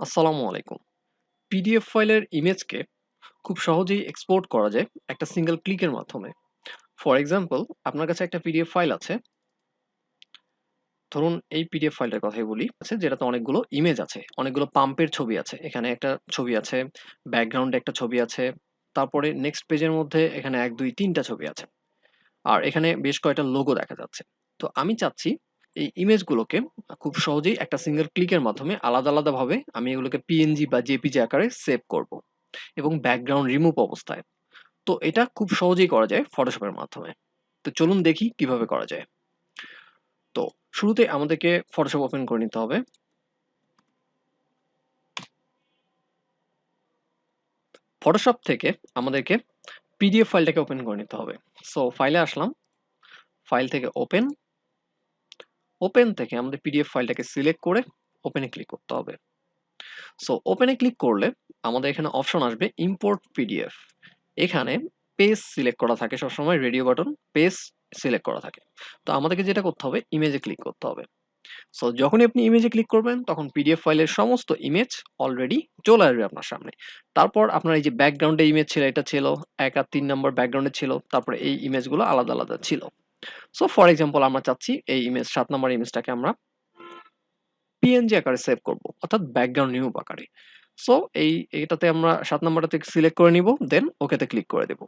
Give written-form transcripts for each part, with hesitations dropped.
আসসালামু আলাইকুম। পিডিএফ ফাইলের ইমেজকে খুব সহজেই এক্সপোর্ট করা যায় একটা সিঙ্গেল ক্লিকের মাধ্যমে। ফর এক্সাম্পল, আপনার কাছে একটা পিডিএফ ফাইল আছে। ধরুন এই পিডিএফ ফাইলটার কথাই বলি, আছে যেটাতে অনেকগুলো ইমেজ আছে, অনেকগুলো পাম্পের ছবি আছে। এখানে একটা ছবি আছে, ব্যাকগ্রাউন্ডে একটা ছবি আছে, তারপরে নেক্সট পেজের মধ্যে এখানে ১, ২, ৩ টা ছবি আছে। আর এখানে বেশ কয়েকটা লোগো দেখা যাচ্ছে। তো আমি চাচ্ছি এই ইমেজগুলোকে খুব সহজেই একটা সিঙ্গেল ক্লিকের মাধ্যমে আলাদাভাবে আমি এগুলোকে পিএনজি বা জেপিজি আকারে সেভ করব এবং ব্যাকগ্রাউন্ড রিমুভ অবস্থায়। তো এটা খুব সহজেই করা যায় ফটোশপের মাধ্যমে। তো চলুন দেখি কিভাবে করা যায়। তো শুরুতে আমাদেরকে ফটোশপ ওপেন করে নিতে হবে। ফটোশপ থেকে আমাদেরকে পিডিএফ ফাইলটাকে ওপেন করে নিতে হবে। সো ফাইলে আসলাম, ফাইল থেকে ওপেন, ওপেন থেকে আমাদের পিডিএফ ফাইলটাকে সিলেক্ট করে ওপেনে ক্লিক করতে হবে। সো ওপেনে ক্লিক করলে আমাদের এখানে অপশন আসবে ইম্পোর্ট পিডিএফ। এখানে পেজ সিলেক্ট করা থাকে সবসময়, রেডিও বাটন, পেজ সিলেক্ট করা থাকে। তো আমাদেরকে যেটা করতে হবে, ইমেজে ক্লিক করতে হবে। সো যখনই আপনি ইমেজে ক্লিক করবেন তখন পিডিএফ ফাইলের সমস্ত ইমেজ অলরেডি চলে আসবে আপনার সামনে। তারপর আপনার এই যে ব্যাকগ্রাউন্ডে ইমেজ ছিল, এটা ছিল ১ আর ৩ নম্বর ব্যাকগ্রাউন্ডে ছিল, তারপরে এই ইমেজগুলো আলাদা ছিল। সো ফর এক্সাম্পল আমরা চাচ্ছি এই ইমেজ ৭ নম্বর ইমেজটাকে আমরা পিএনজি আকারে সেভ করব, অর্থাৎ ব্যাকগ্রাউন্ড রিমুভ আকারে। সো এটাতে আমরা ৭ নাম্বারটাতে সিলেক্ট করে নিব, দেন ওকেতে ক্লিক করে দেব।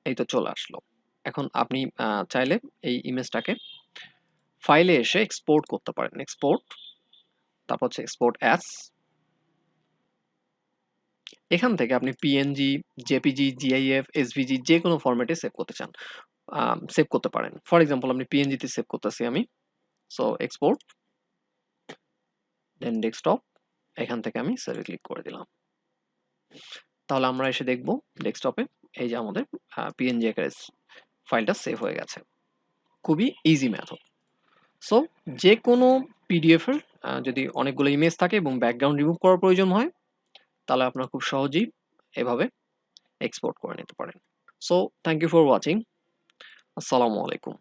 এই তো চলে আসলো। এখন আপনি চাইলে এই ইমেজটাকে ফাইলে এসে এক্সপোর্ট করতে পারেন। এক্সপোর্ট, তারপর হচ্ছে এক্সপোর্ট অ্যাজ। এখান থেকে আপনি পিএনজি, জেপিজি, জিআইএফ, এসভিজি যে কোনো ফরম্যাটে সেভ করতে চান, সেভ করতে পারেন। ফর এক্সাম্পল আমি পিএনজিতে সেভ করতেছি আমি। সো এক্সপোর্ট, দেন ডেস্কটপ, এখান থেকে আমি সেভে ক্লিক করে দিলাম। তাহলে আমরা এসে দেখব ডেস্কটপে এই যে আমাদের পিএনজি আকারে ফাইলটা সেভ হয়ে গেছে। খুবই ইজি মেথড। সো যে কোনো পিডিএফ এর যদি অনেকগুলো ইমেজ থাকে এবং ব্যাকগ্রাউন্ড রিমুভ করার প্রয়োজন হয়, তাহলে আপনারা খুব সহজেই এভাবে এক্সপোর্ট করে নিতে পারেন। So thank you for watching. আসসালামু আলাইকুম।